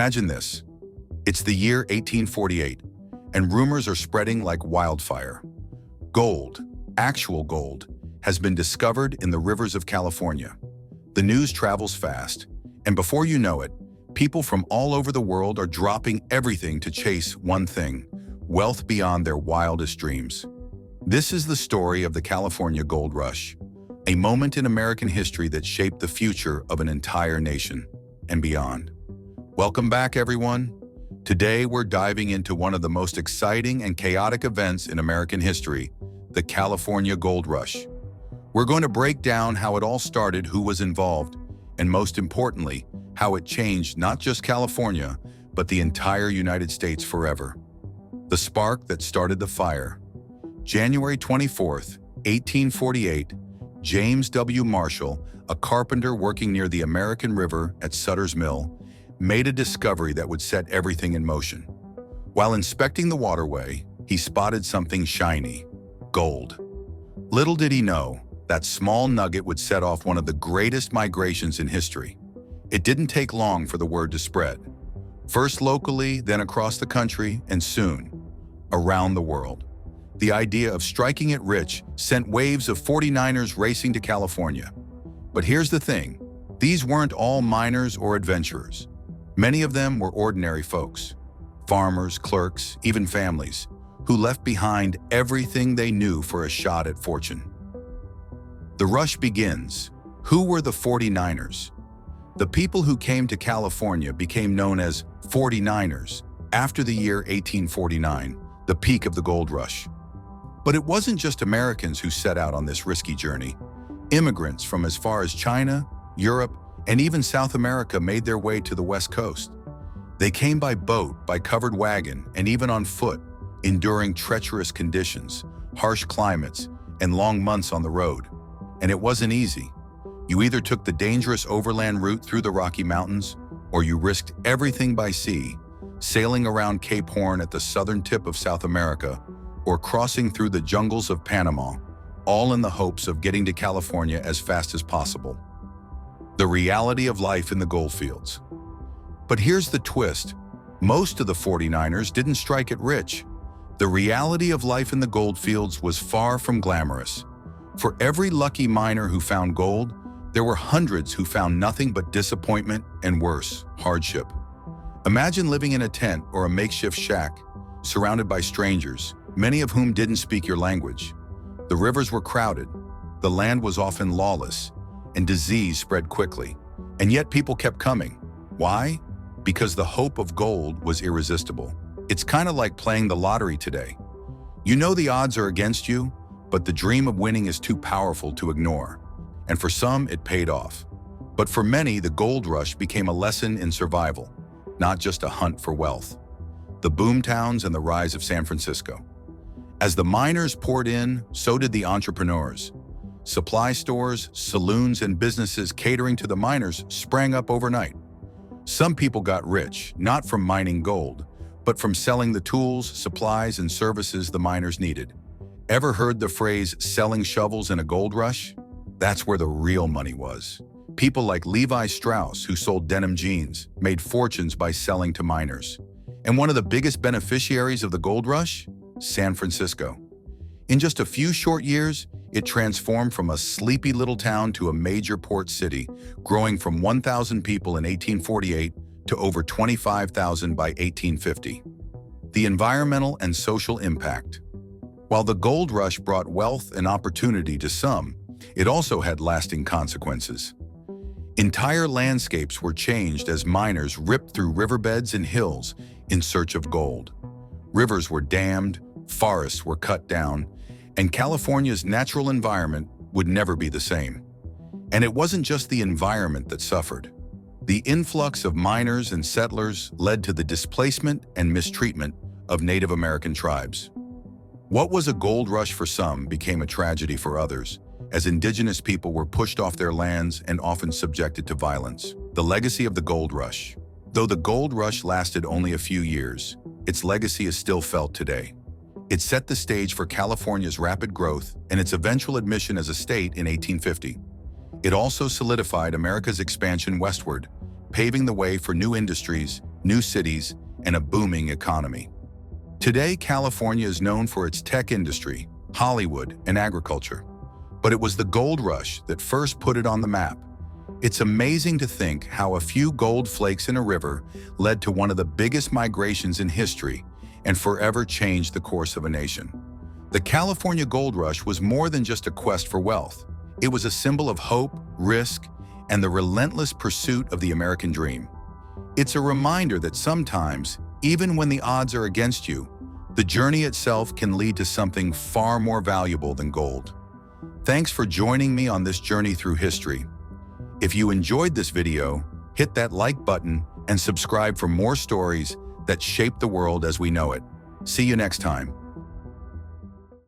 Imagine this. It's the year 1848, and rumors are spreading like wildfire. Gold, actual gold, has been discovered in the rivers of California. The news travels fast, and before you know it, people from all over the world are dropping everything to chase one thing: wealth beyond their wildest dreams. This is the story of the California Gold Rush, a moment in American history that shaped the future of an entire nation and beyond. Welcome back, everyone. Today, we're diving into one of the most exciting and chaotic events in American history, the California Gold Rush. We're going to break down how it all started, who was involved, and most importantly, how it changed not just California, but the entire United States forever. The spark that started the fire. January 24th, 1848, James W. Marshall, a carpenter working near the American River at Sutter's Mill, made a discovery that would set everything in motion. While inspecting the waterway, he spotted something shiny: gold. Little did he know, that small nugget would set off one of the greatest migrations in history. It didn't take long for the word to spread. First locally, then across the country, and soon, around the world. The idea of striking it rich sent waves of 49ers racing to California. But here's the thing, these weren't all miners or adventurers. Many of them were ordinary folks, farmers, clerks, even families, who left behind everything they knew for a shot at fortune. The rush begins. Who were the 49ers? The people who came to California became known as 49ers after the year 1849, the peak of the gold rush. But it wasn't just Americans who set out on this risky journey. Immigrants from as far as China, Europe, and even South America made their way to the West Coast. They came by boat, by covered wagon, and even on foot, enduring treacherous conditions, harsh climates, and long months on the road. And it wasn't easy. You either took the dangerous overland route through the Rocky Mountains, or you risked everything by sea, sailing around Cape Horn at the southern tip of South America, or crossing through the jungles of Panama, all in the hopes of getting to California as fast as possible. The reality of life in the goldfields. But here's the twist. Most of the 49ers didn't strike it rich. The reality of life in the goldfields was far from glamorous. For every lucky miner who found gold, there were hundreds who found nothing but disappointment and worse, hardship. Imagine living in a tent or a makeshift shack, surrounded by strangers, many of whom didn't speak your language. The rivers were crowded, the land was often lawless, and disease spread quickly. And yet people kept coming. Why? Because the hope of gold was irresistible. It's kind of like playing the lottery today. You know the odds are against you, but the dream of winning is too powerful to ignore. And for some, it paid off. But for many, the gold rush became a lesson in survival, not just a hunt for wealth. The Boomtowns and the rise of San Francisco. As the miners poured in, so did the entrepreneurs. Supply stores, saloons, and businesses catering to the miners sprang up overnight. Some people got rich, not from mining gold, but from selling the tools, supplies, and services the miners needed. Ever heard the phrase, selling shovels in a gold rush? That's where the real money was. People like Levi Strauss, who sold denim jeans, made fortunes by selling to miners. And one of the biggest beneficiaries of the gold rush? San Francisco. In just a few short years, it transformed from a sleepy little town to a major port city, growing from 1,000 people in 1848 to over 25,000 by 1850. The environmental and social impact. While the gold rush brought wealth and opportunity to some, it also had lasting consequences. Entire landscapes were changed as miners ripped through riverbeds and hills in search of gold. Rivers were dammed, forests were cut down, and California's natural environment would never be the same. And it wasn't just the environment that suffered. The influx of miners and settlers led to the displacement and mistreatment of Native American tribes. What was a gold rush for some became a tragedy for others, as indigenous people were pushed off their lands and often subjected to violence. The legacy of the gold rush. Though the gold rush lasted only a few years, its legacy is still felt today. It set the stage for California's rapid growth and its eventual admission as a state in 1850. It also solidified America's expansion westward, paving the way for new industries new cities, and a booming economy. Today, California is known for its tech industry, Hollywood, and agriculture. But it was the gold rush that first put it on the map. It's amazing to think how a few gold flakes in a river led to one of the biggest migrations in history and forever changed the course of a nation. The California Gold Rush was more than just a quest for wealth. It was a symbol of hope, risk, and the relentless pursuit of the American dream. It's a reminder that sometimes, even when the odds are against you, the journey itself can lead to something far more valuable than gold. Thanks for joining me on this journey through history. If you enjoyed this video, hit that like button and subscribe for more stories that shape the world as we know it. See you next time.